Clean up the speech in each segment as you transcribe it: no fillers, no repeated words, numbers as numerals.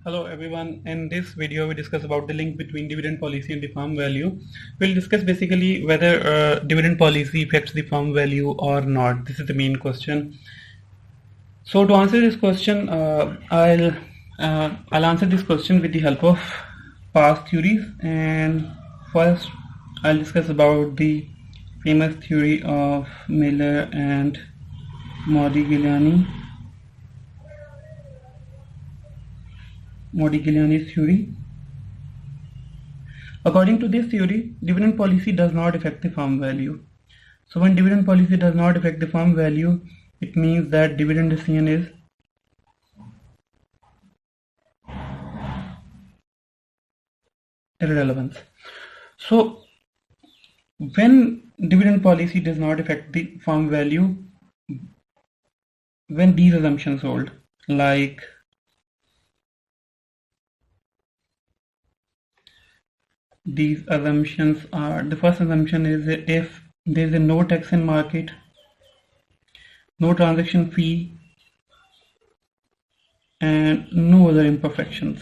Hello everyone. In this video we discuss about the link between dividend policy and the firm value. We'll discuss basically whether dividend policy affects the firm value or not. This is the main question. So to answer this question, I'll answer this question with the help of past theories, and first I'll discuss about the famous theory of Miller and Modigliani's theory. According to this theory, dividend policy does not affect the firm value. So when dividend policy does not affect the firm value, it means that dividend decision is irrelevant. So when dividend policy does not affect the firm value, when these assumptions hold, like these assumptions are, the first assumption is that if there is a no tax in market, no transaction fee, and no other imperfections.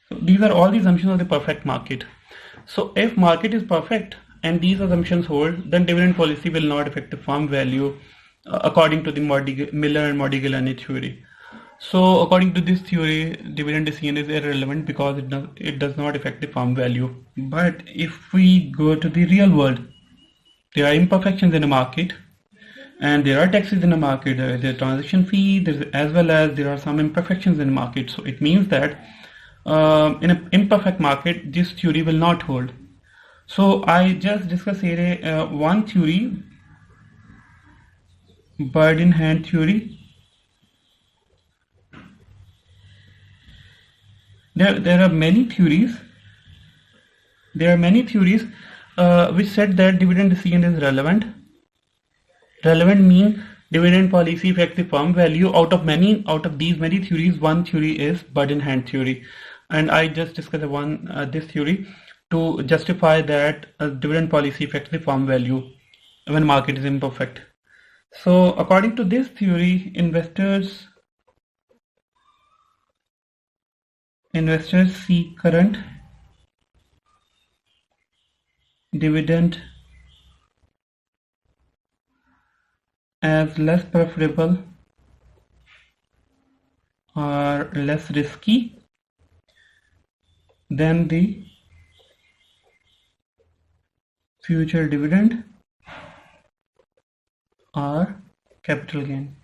So these are all the assumptions of the perfect market. So if market is perfect and these assumptions hold, then dividend policy will not affect the firm value according to the Miller and Modigliani theory. So according to this theory, dividend decision is irrelevant because it does not affect the firm value. But if we go to the real world, there are imperfections in the market and there are taxes in the market. There is a transaction fee, as well as there are some imperfections in the market. So it means that in an imperfect market, this theory will not hold. So I just discussed here one theory, bird in hand theory. There are many theories. Which said that dividend decision is relevant. Relevant means dividend policy affects the firm value. Out of these many theories, one theory is bird in hand theory, and I just discussed this theory to justify that dividend policy affects the firm value when market is imperfect. So according to this theory, investors see current dividend as less preferable or less risky than the future dividend or capital gain.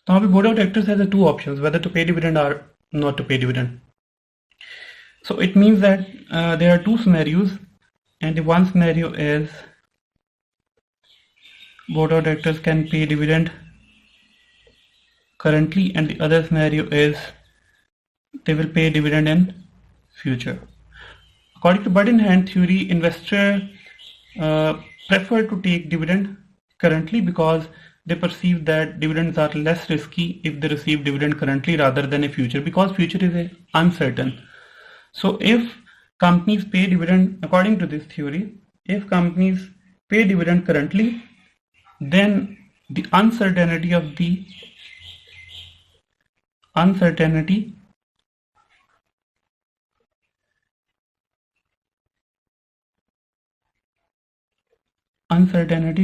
Now the board of directors has the two options, whether to pay dividend or not to pay dividend. So it means that there are two scenarios, and the one scenario is board of directors can pay dividend currently, and the other scenario is they will pay dividend in future. According to bird in hand theory, investor prefer to take dividend currently because they perceive that dividends are less risky if they receive dividend currently rather than a future, because future is uncertain. So if companies pay dividend, according to this theory, if companies pay dividend currently, then the uncertainty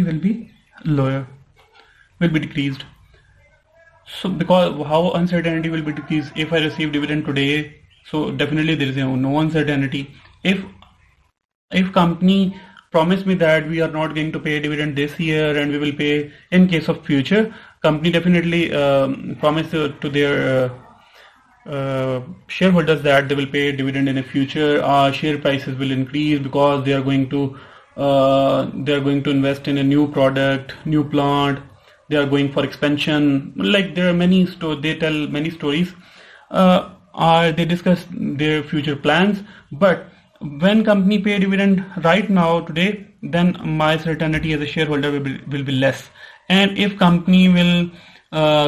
will be lower, will be decreased. So because how uncertainty will be decreased? If I receive dividend today, so definitely there is no uncertainty. If company promise me that we are not going to pay dividend this year and we will pay in case of future, company definitely promise to their shareholders that they will pay dividend in the future. Share prices will increase because they are going to invest in a new product, new plant. They are going for expansion. Like there are many they tell many stories. They discuss their future plans. But when company pay dividend right now today, then my certainty as a shareholder will be less. And if company will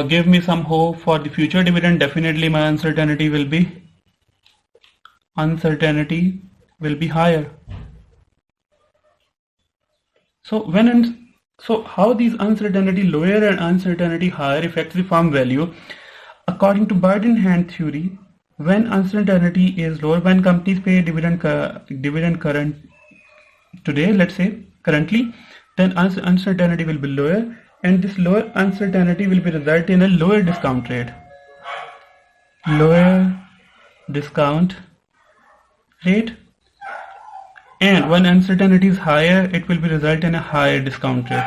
give me some hope for the future dividend, definitely my uncertainty will be higher. So how these uncertainty lower and uncertainty higher affects the firm value? According to bird in hand theory, when uncertainty is lower, when companies pay dividend current today, let's say currently, then uncertainty will be lower, and this lower uncertainty will be result in a lower discount rate. Lower discount rate. And when uncertainty is higher, it will be result in a higher discount rate.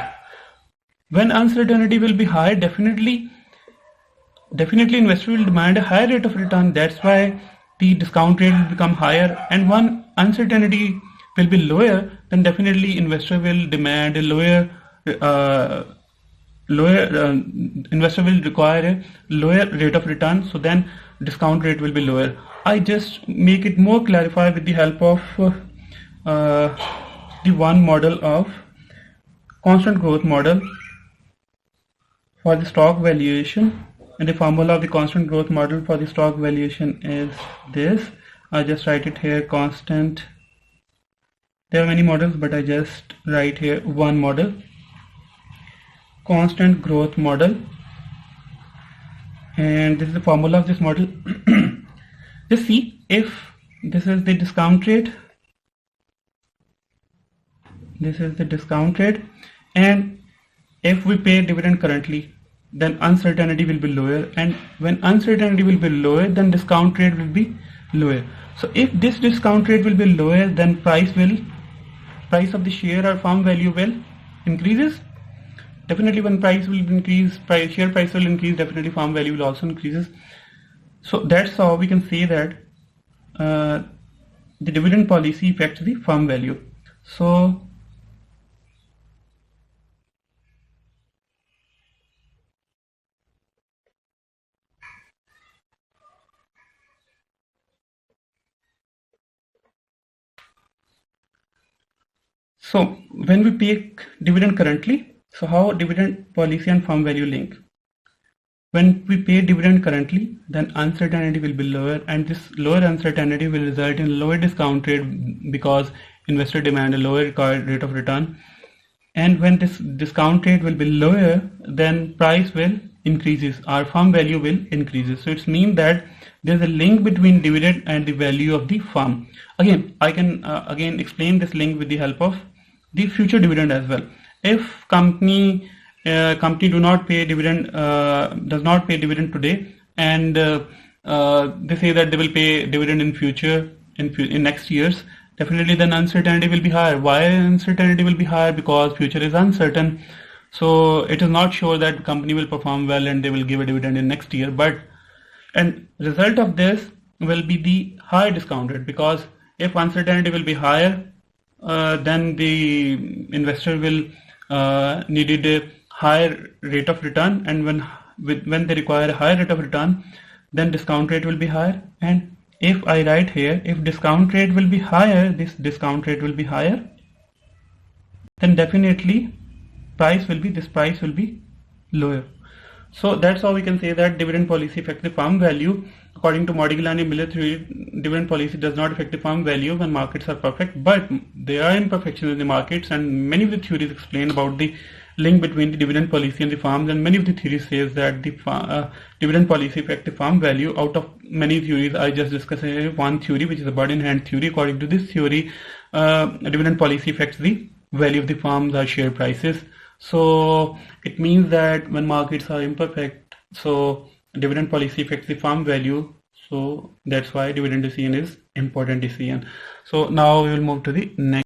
When uncertainty will be higher, definitely investor will demand a higher rate of return. That's why the discount rate will become higher. And when uncertainty will be lower, then definitely investor will demand a investor will require a lower rate of return. So then discount rate will be lower. I just make it more clarified with the help of the one model of constant growth model for the stock valuation, and the formula of the constant growth model for the stock valuation is this. I just write it here, constant. There are many models, but I just write here one model, constant growth model, and this is the formula of this model. Just see, if this is the discount rate, this is the discount rate, and if we pay dividend currently, then uncertainty will be lower, and when uncertainty will be lower, then discount rate will be lower. So if this discount rate will be lower, then price of the share or firm value will increases. Definitely when price will increase, share price will increase, definitely firm value will also increases. So that's how we can say that the dividend policy affects the firm value. So when we pay dividend currently, so how dividend policy and firm value link? When we pay dividend currently, then uncertainty will be lower, and this lower uncertainty will result in lower discount rate because investor demand a lower required rate of return. And when this discount rate will be lower, then price will increases, our firm value will increases. So it means that there's a link between dividend and the value of the firm. Again, I can again explain this link with the help of the future dividend as well. If company do not pay dividend, does not pay dividend today, and they say that they will pay dividend in future, in next years, definitely then uncertainty will be higher. Why uncertainty will be higher? Because future is uncertain. So it is not sure that company will perform well and they will give a dividend in next year. And result of this will be the higher discount rate, because if uncertainty will be higher, then the investor will needed a higher rate of return, and when they require a higher rate of return, then discount rate will be higher. And if I write here, if discount rate will be higher, this discount rate will be higher, then definitely price will be lower. So that's how we can say that dividend policy affects the firm value. According to Modigliani Miller theory, dividend policy does not affect the firm value when markets are perfect, but there are imperfections in the markets, and many of the theories explain about the link between the dividend policy and the firms, and many of the theories says that the dividend policy affects the firm value. Out of many theories, I just discussed one theory, which is the bird in hand theory. According to this theory, dividend policy affects the value of the firms or share prices. So it means that when markets are imperfect, so dividend policy affects the firm value. So that's why dividend decision is important decision. So now we will move to the next.